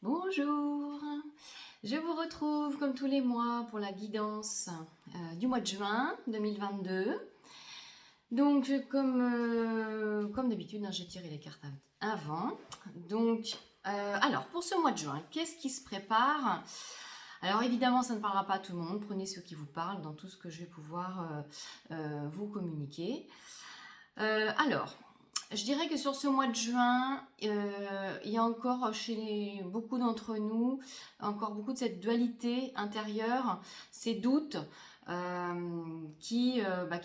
Bonjour, je vous retrouve comme tous les mois pour la guidance du mois de juin 2022. Donc comme d'habitude, j'ai tiré les cartes avant. Donc, alors pour ce mois de juin, qu'est-ce qui se prépare? Alors évidemment, ça ne parlera pas à tout le monde, prenez ce qui vous parle dans tout ce que je vais pouvoir vous communiquer. Alors, je dirais que sur ce mois de juin, il y a encore chez beaucoup d'entre nous, encore beaucoup de cette dualité intérieure, ces doutes qui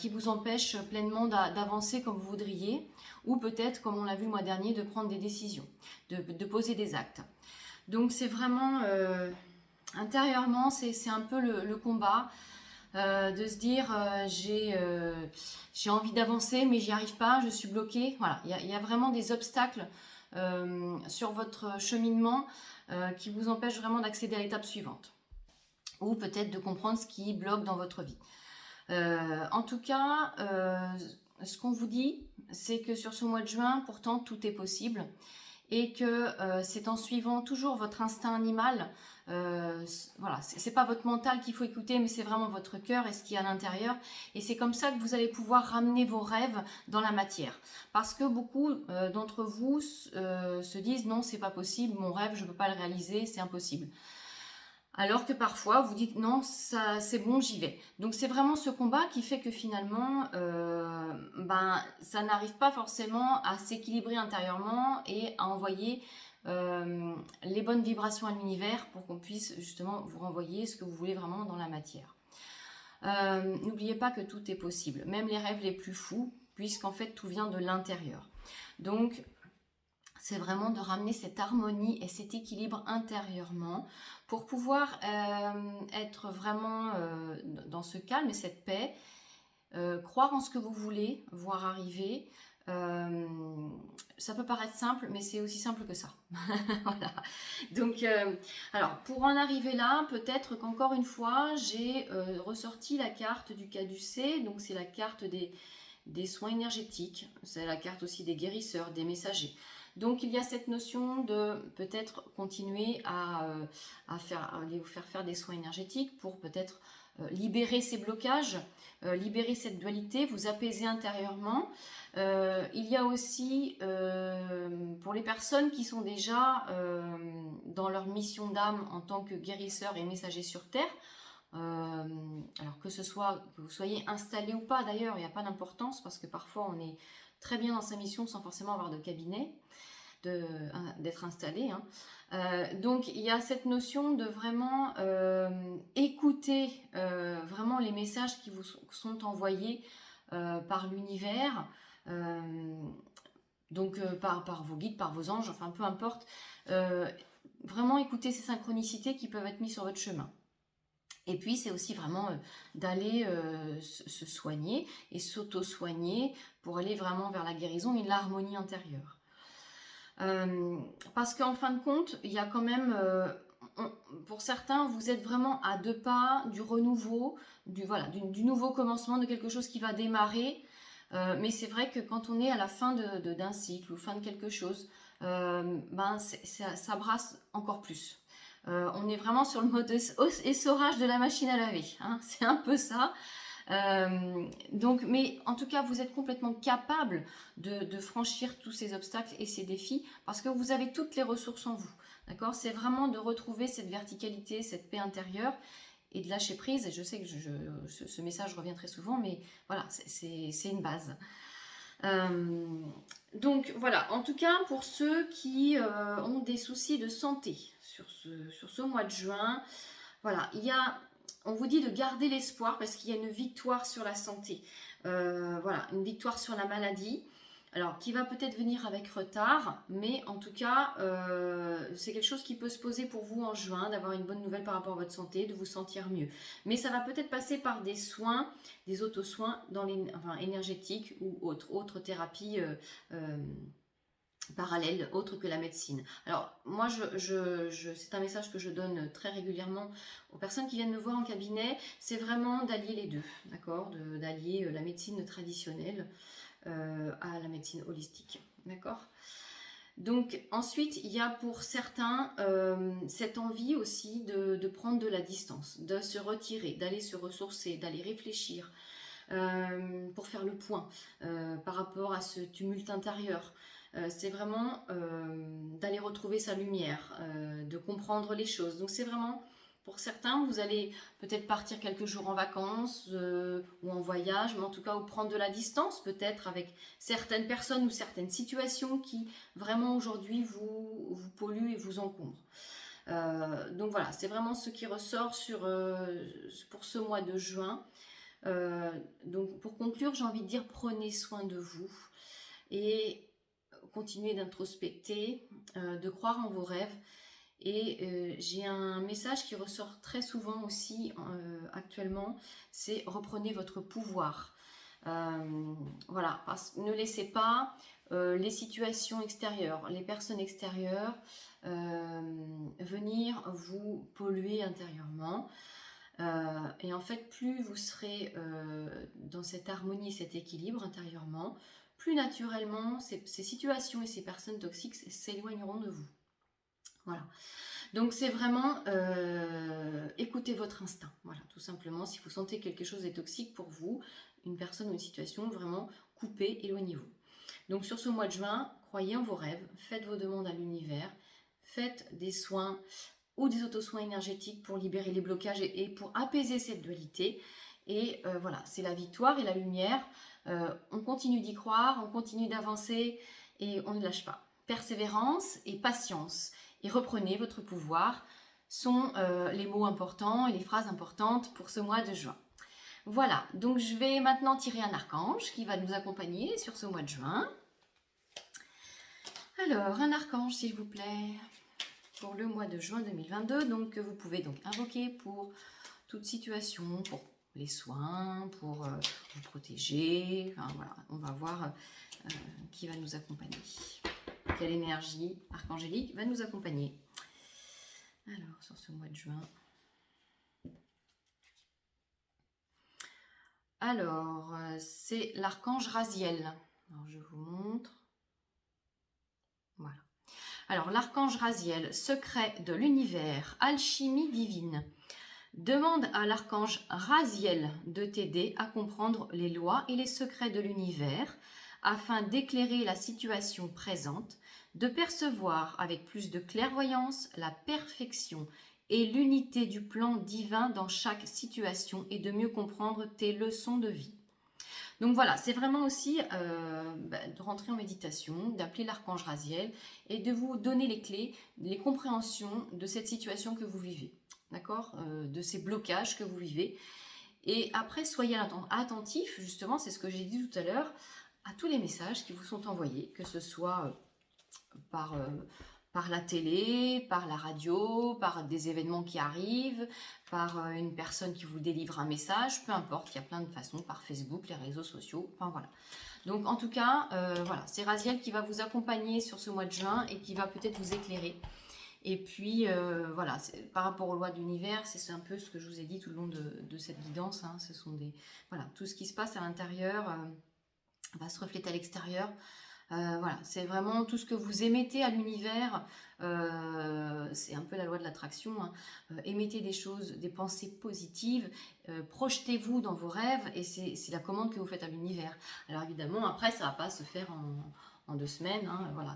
vous empêchent pleinement d'avancer comme vous voudriez, ou peut-être, comme on l'a vu le mois dernier, de prendre des décisions, de poser des actes. Donc c'est vraiment, intérieurement, c'est un peu le combat. De se dire j'ai envie d'avancer mais j'y arrive pas, je suis bloquée. Voilà, il y a vraiment des obstacles sur votre cheminement qui vous empêchent vraiment d'accéder à l'étape suivante ou peut-être de comprendre ce qui bloque dans votre vie. En tout cas, ce qu'on vous dit, c'est que sur ce mois de juin, pourtant tout est possible et que c'est en suivant toujours votre instinct animal. Voilà, c'est pas votre mental qu'il faut écouter, mais c'est vraiment votre cœur et ce qu'il y a à l'intérieur. Et c'est comme ça que vous allez pouvoir ramener vos rêves dans la matière. Parce que beaucoup d'entre vous se disent non, c'est pas possible, mon rêve, je peux pas le réaliser, c'est impossible. Alors que parfois, vous dites non, ça, c'est bon, j'y vais. Donc c'est vraiment ce combat qui fait que finalement, ça n'arrive pas forcément à s'équilibrer intérieurement et à envoyer les bonnes vibrations à l'univers pour qu'on puisse justement vous renvoyer ce que vous voulez vraiment dans la matière. N'oubliez pas que tout est possible, même les rêves les plus fous, puisqu'en fait tout vient de l'intérieur. Donc c'est vraiment de ramener cette harmonie et cet équilibre intérieurement pour pouvoir être vraiment dans ce calme et cette paix, croire en ce que vous voulez, voir arriver. Ça peut paraître simple, mais c'est aussi simple que ça. Voilà. Donc, alors, pour en arriver là, peut-être qu'encore une fois, j'ai ressorti la carte du caducée. Donc, c'est la carte des soins énergétiques. C'est la carte aussi des guérisseurs, des messagers. Donc il y a cette notion de peut-être continuer à vous faire des soins énergétiques pour peut-être libérer ces blocages, libérer cette dualité, vous apaiser intérieurement. Il y a aussi pour les personnes qui sont déjà dans leur mission d'âme en tant que guérisseurs et messagers sur Terre, alors que vous soyez installé ou pas d'ailleurs, il n'y a pas d'importance parce que parfois on est très bien dans sa mission sans forcément avoir de cabinet, d'être installé. Donc il y a cette notion de vraiment écouter vraiment les messages qui vous sont envoyés par l'univers, donc par vos guides, par vos anges, enfin peu importe. Vraiment écouter ces synchronicités qui peuvent être mises sur votre chemin. Et puis, c'est aussi vraiment d'aller se soigner et s'auto-soigner pour aller vraiment vers la guérison et l'harmonie intérieure. Parce qu'en fin de compte, il y a quand même, pour certains, vous êtes vraiment à 2 pas du renouveau, du nouveau commencement, de quelque chose qui va démarrer. Mais c'est vrai que quand on est à la fin d'un cycle ou fin de quelque chose, ça brasse encore plus. On est vraiment sur le mode essorage de la machine à laver. C'est un peu ça. Donc, mais en tout cas, vous êtes complètement capable de franchir tous ces obstacles et ces défis parce que vous avez toutes les ressources en vous. D'accord? C'est vraiment de retrouver cette verticalité, cette paix intérieure et de lâcher prise. Et je sais que ce message revient très souvent, mais voilà, c'est une base. Donc voilà, en tout cas pour ceux qui ont des soucis de santé sur ce mois de juin, voilà, on vous dit de garder l'espoir parce qu'il y a une victoire sur la santé, voilà, une victoire sur la maladie. Alors, qui va peut-être venir avec retard, mais en tout cas, c'est quelque chose qui peut se poser pour vous en juin, d'avoir une bonne nouvelle par rapport à votre santé, de vous sentir mieux. Mais ça va peut-être passer par des soins, des auto-soins énergétiques ou autres thérapies parallèles, autres que la médecine. Alors, moi, c'est un message que je donne très régulièrement aux personnes qui viennent me voir en cabinet, c'est vraiment d'allier les deux, d'accord, d'allier la médecine traditionnelle à la médecine holistique, d'accord. Donc ensuite, il y a pour certains cette envie aussi de prendre de la distance, de se retirer, d'aller se ressourcer, d'aller réfléchir pour faire le point par rapport à ce tumulte intérieur. C'est vraiment d'aller retrouver sa lumière, de comprendre les choses. Donc c'est vraiment, pour certains, vous allez peut-être partir quelques jours en vacances ou en voyage, mais en tout cas, ou prendre de la distance peut-être avec certaines personnes ou certaines situations qui vraiment aujourd'hui vous polluent et vous encombrent. Donc voilà, c'est vraiment ce qui ressort pour ce mois de juin. Donc pour conclure, j'ai envie de dire prenez soin de vous et continuez d'introspecter, de croire en vos rêves. Et j'ai un message qui ressort très souvent aussi actuellement, c'est reprenez votre pouvoir. Voilà, ne laissez pas les situations extérieures, les personnes extérieures venir vous polluer intérieurement. Et en fait, plus vous serez dans cette harmonie, cet équilibre intérieurement, plus naturellement, ces situations et ces personnes toxiques s'éloigneront de vous. Voilà. Donc c'est vraiment écoutez votre instinct. Voilà, tout simplement. Si vous sentez quelque chose est toxique pour vous, une personne ou une situation, vraiment coupez, éloignez-vous. Donc sur ce mois de juin, croyez en vos rêves, faites vos demandes à l'univers, faites des soins ou des auto-soins énergétiques pour libérer les blocages et pour apaiser cette dualité. Et voilà, c'est la victoire et la lumière. On continue d'y croire, on continue d'avancer et on ne lâche pas. Persévérance et patience. Et reprenez votre pouvoir sont les mots importants et les phrases importantes pour ce mois de juin. Voilà, donc je vais maintenant tirer un archange qui va nous accompagner sur ce mois de juin. Alors, un archange s'il vous plaît, pour le mois de juin 2022, donc que vous pouvez donc invoquer pour toute situation, pour les soins, pour vous protéger. Enfin voilà, on va voir qui va nous accompagner. Quelle énergie archangélique va nous accompagner. Alors, sur ce mois de juin. Alors, c'est l'archange Raziel. Alors, je vous montre. Voilà. Alors, l'archange Raziel, secret de l'univers, alchimie divine. Demande à l'archange Raziel de t'aider à comprendre les lois et les secrets de l'univers afin d'éclairer la situation présente, de percevoir avec plus de clairvoyance la perfection et l'unité du plan divin dans chaque situation et de mieux comprendre tes leçons de vie. Donc voilà, c'est vraiment aussi de rentrer en méditation, d'appeler l'archange Raziel et de vous donner les clés, les compréhensions de cette situation que vous vivez, d'accord, de ces blocages que vous vivez. Et après, soyez attentifs, justement, c'est ce que j'ai dit tout à l'heure, à tous les messages qui vous sont envoyés, que ce soit par la télé, par la radio, par des événements qui arrivent, par une personne qui vous délivre un message, peu importe, il y a plein de façons, par Facebook, les réseaux sociaux, enfin voilà. Donc en tout cas, voilà, c'est Raziel qui va vous accompagner sur ce mois de juin et qui va peut-être vous éclairer. Et puis voilà, par rapport aux lois de l'univers, c'est un peu ce que je vous ai dit tout le long de cette guidance, hein, ce sont des, voilà, tout ce qui se passe à l'intérieur va se refléter à l'extérieur. Voilà, c'est vraiment tout ce que vous émettez à l'univers, c'est un peu la loi de l'attraction, hein. Émettez des choses, des pensées positives, projetez-vous dans vos rêves et c'est la commande que vous faites à l'univers. Alors évidemment, après, ça ne va pas se faire en 2 semaines, hein. Voilà,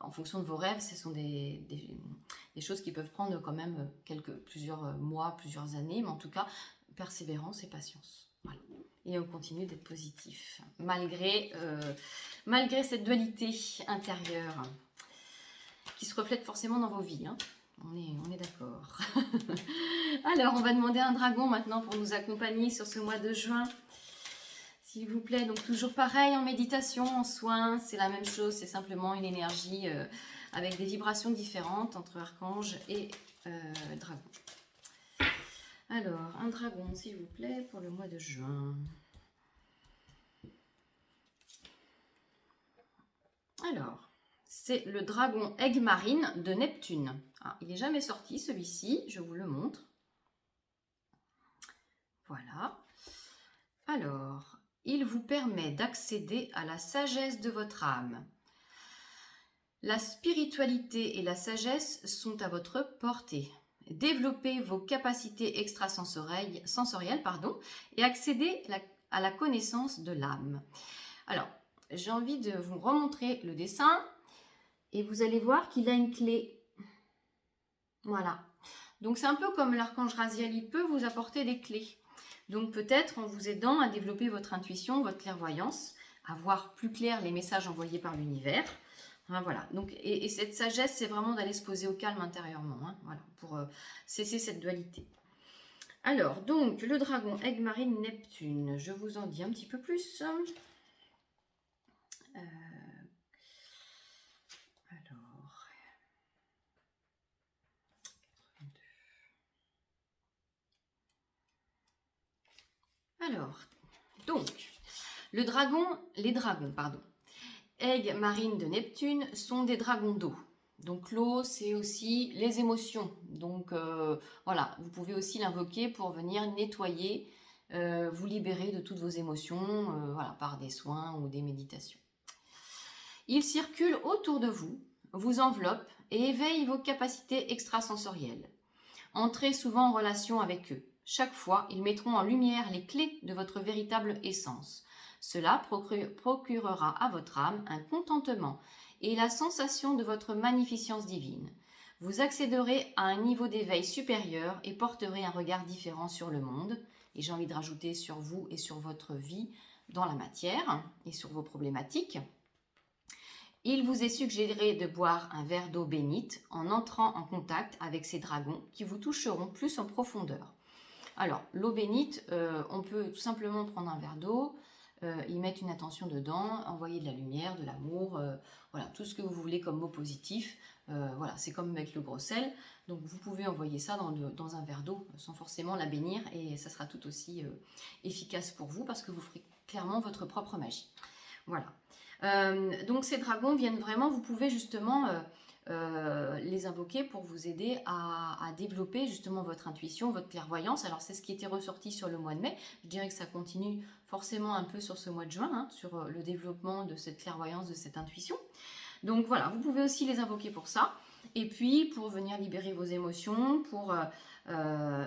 en fonction de vos rêves, ce sont des choses qui peuvent prendre quand même plusieurs mois, plusieurs années, mais en tout cas, persévérance et patience. Voilà. Et on continue d'être positif, malgré cette dualité intérieure qui se reflète forcément dans vos vies. Hein. On est d'accord. Alors, on va demander à un dragon maintenant pour nous accompagner sur ce mois de juin. S'il vous plaît, donc toujours pareil en méditation, en soins, c'est la même chose, c'est simplement une énergie avec des vibrations différentes entre archange et dragon. Alors, un dragon, s'il vous plaît, pour le mois de juin. Alors, c'est le dragon aigle marine de Neptune. Ah, il n'est jamais sorti, celui-ci, je vous le montre. Voilà. Alors, il vous permet d'accéder à la sagesse de votre âme. La spiritualité et la sagesse sont à votre portée. Développez vos capacités extrasensorielles et accédez à la connaissance de l'âme. Alors, j'ai envie de vous remontrer le dessin et vous allez voir qu'il a une clé. Voilà. Donc, c'est un peu comme l'archange Raziel, il peut vous apporter des clés. Donc, peut-être en vous aidant à développer votre intuition, votre clairvoyance, à voir plus clair les messages envoyés par l'univers. Hein, voilà. Donc, et cette sagesse, c'est vraiment d'aller se poser au calme intérieurement, hein, voilà, pour cesser cette dualité. Alors, donc, le dragon, aigle marine, Neptune, je vous en dis un petit peu plus. Alors, donc, les dragons, aigle marine de Neptune sont des dragons d'eau. Donc l'eau, c'est aussi les émotions. Donc voilà, vous pouvez aussi l'invoquer pour venir nettoyer, vous libérer de toutes vos émotions, voilà, par des soins ou des méditations. Ils circulent autour de vous, vous enveloppent et éveillent vos capacités extrasensorielles. Entrez souvent en relation avec eux. Chaque fois, ils mettront en lumière les clés de votre véritable essence. Cela procurera à votre âme un contentement et la sensation de votre magnificence divine. Vous accéderez à un niveau d'éveil supérieur et porterez un regard différent sur le monde. Et j'ai envie de rajouter sur vous et sur votre vie dans la matière et sur vos problématiques. Il vous est suggéré de boire un verre d'eau bénite en entrant en contact avec ces dragons qui vous toucheront plus en profondeur. Alors, l'eau bénite, on peut tout simplement prendre un verre d'eau, y mettre une intention dedans, envoyer de la lumière, de l'amour, voilà, tout ce que vous voulez comme mot positif. Voilà, c'est comme avec le gros sel. Donc, vous pouvez envoyer ça dans un verre d'eau sans forcément la bénir et ça sera tout aussi efficace pour vous parce que vous ferez clairement votre propre magie. Voilà. Donc ces dragons viennent vraiment, vous pouvez justement les invoquer pour vous aider à développer justement votre intuition, votre clairvoyance. Alors c'est ce qui était ressorti sur le mois de mai. Je dirais que ça continue forcément un peu sur ce mois de juin, hein, sur le développement de cette clairvoyance, de cette intuition. Donc voilà, vous pouvez aussi les invoquer pour ça. Et puis pour venir libérer vos émotions,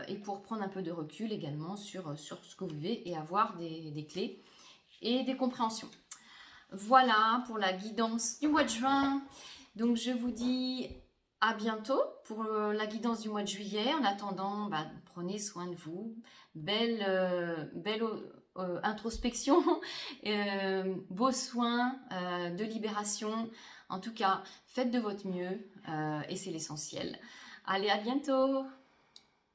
et pour prendre un peu de recul également sur ce que vous vivez et avoir des clés et des compréhensions. Voilà pour la guidance du mois de juin. Donc je vous dis à bientôt pour la guidance du mois de juillet. En attendant, prenez soin de vous. Belle introspection, beaux soins de libération. En tout cas, faites de votre mieux et c'est l'essentiel. Allez, à bientôt!